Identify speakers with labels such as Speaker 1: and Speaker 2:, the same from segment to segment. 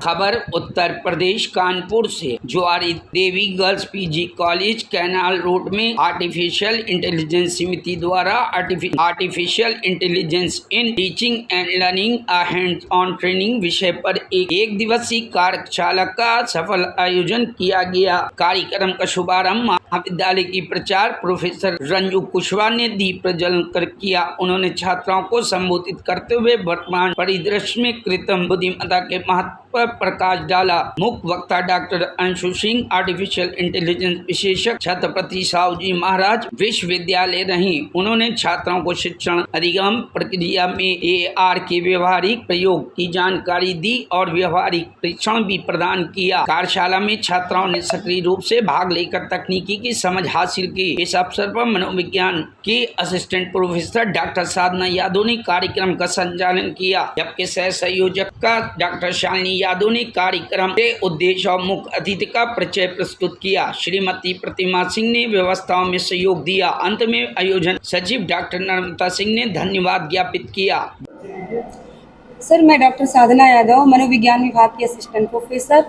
Speaker 1: खबर उत्तर प्रदेश कानपुर से। Jwari Devi girls PG college canal road में आर्टिफिशियल इंटेलिजेंस समिति द्वारा artificial intelligence in teaching and learning hands on training विषय पर एक दिवसीय कार्यशाला का सफल आयोजन किया गया। कार्यक्रम का शुभारंभ महाविद्यालय की प्राचार्य प्रोफेसर रंजू कुशवाहा ने दीप प्रज्वलन कर किया। उन्होंने छात्राओं को संबोधित करते हुए वर्तमान परिदृश्य में कृत्रिम बुद्धिमत्ता के महत्व पर प्रकाश डाला। मुख्य वक्ता doctor Anshu Singh artificial intelligence विशेषज्ञ छत्रपति साहूजी महाराज विश्वविद्यालय रही। उन्होंने छात्रों को शिक्षण अधिगम प्रक्रिया में AR के व्यवहारिक प्रयोग की जानकारी दी और व्यवहारिक परीक्षण भी प्रदान किया। कार्यशाला में छात्राओं ने सक्रिय रूप से भाग लेकर तकनीकी की समझ हासिल की। इस अवसर पर मनोविज्ञान के असिस्टेंट प्रोफेसर डॉक्टर साधना यादव ने कार्यक्रम का संचालन किया, जबकि सह संयोजक का डॉक्टर शालिनी यादव ने कार्यक्रम के उद्देश्य और मुख्य अतिथि का परिचय प्रस्तुत किया। श्रीमती प्रतिमा सिंह ने व्यवस्थाओं में सहयोग दिया। अंत में आयोजन सचिव डॉक्टर नर्मदा सिंह ने धन्यवाद ज्ञापित किया।
Speaker 2: सर, मैं डॉक्टर साधना यादव, मनोविज्ञान विभाग की असिस्टेंट प्रोफेसर।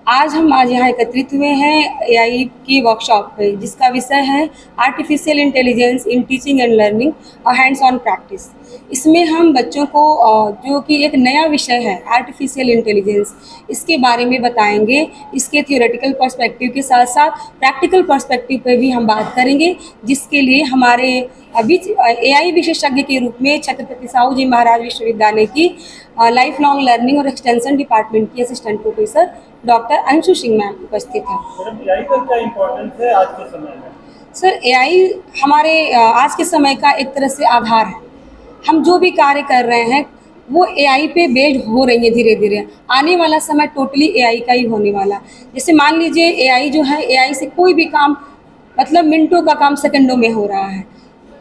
Speaker 2: आज यहाँ एकत्रित हुए हैं AI की वर्कशॉप पे, जिसका विषय है artificial intelligence in teaching and learning और हैंड्स ऑन प्रैक्टिस। इसमें हम बच्चों को जो कि एक नया विषय है आर्टिफिशियल इंटेलिजेंस, इसके बारे में बताएंगे। इसके थियोरेटिकल पर्सपेक्टिव के साथ साथ प्रैक्टिकल पर्सपेक्टिव पे भी हम बात करेंगे, जिसके लिए हमारे अभी AI विशेषज्ञ के रूप में छत्रपति साहूजी महाराज विश्वविद्यालय की लाइफ लॉन्ग लर्निंग और एक्सटेंशन डिपार्टमेंट की assistant professor doctor Anshu Singh ma'am उपस्थित हैं।
Speaker 3: AI का क्या इम्पोर्टेंस है आज के समय में?
Speaker 2: सर, AI हमारे आज के समय का एक तरह से आधार है। हम जो भी कार्य कर रहे हैं वो AI पे बेस्ड हो रही है। धीरे धीरे आने वाला समय टोटली AI का ही होने वाला। जैसे मान लीजिए AI जो है, AI से कोई भी काम मतलब मिनटों का काम सेकंडों में हो रहा है,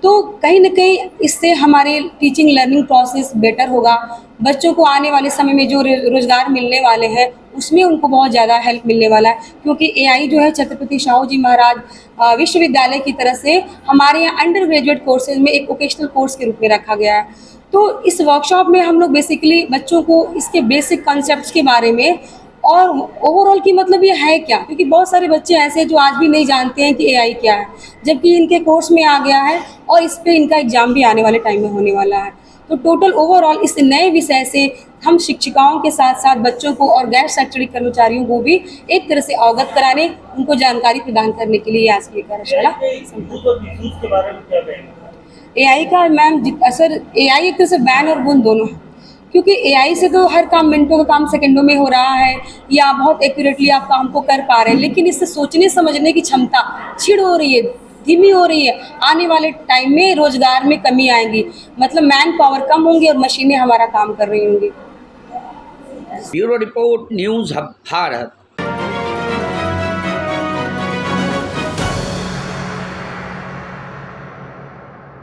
Speaker 2: तो कहीं ना कहीं इससे हमारे टीचिंग लर्निंग प्रोसेस बेटर होगा। बच्चों को आने वाले समय में जो रोजगार मिलने वाले हैं उसमें उनको बहुत ज़्यादा हेल्प मिलने वाला है, क्योंकि AI जो है छत्रपति साहूजी महाराज विश्वविद्यालय की तरफ से हमारे यहाँ अंडर ग्रेजुएट कोर्सेज में एक वोकेशनल कोर्स के रूप में रखा गया है। तो इस वर्कशॉप में हम लोग बेसिकली बच्चों को इसके बेसिक कॉन्सेप्ट्स के बारे में और ओवरऑल की मतलब ये है क्या, क्योंकि बहुत सारे बच्चे ऐसे जो आज भी नहीं जानते हैं कि AI क्या है, जबकि इनके कोर्स में आ गया है और इस पे इनका एग्जाम भी आने वाले टाइम में होने वाला है। तो टोटल ओवरऑल इस नए विषय से हम शिक्षिकाओं के साथ साथ बच्चों को और गैर शैक्षणिक कर्मचारियों को भी एक तरह से अवगत कराने, उनको जानकारी प्रदान करने के लिए आज की कार्यशाला। AI का मैम सर, AI एक तरह से बैन और गुण दोनों है, क्योंकि AI से तो हर काम मिनटों का काम सेकंडों में हो रहा है या बहुत एक्यूरेटली आप काम को कर पा रहे हैं, लेकिन इससे सोचने समझने की क्षमता क्षीण हो रही है, धीमी हो रही है। आने वाले टाइम में रोजगार में कमी आएगी, मतलब मैन पावर कम होंगे और मशीनें हमारा काम कर रही होंगी।
Speaker 1: Bureau report, news hub Bharat.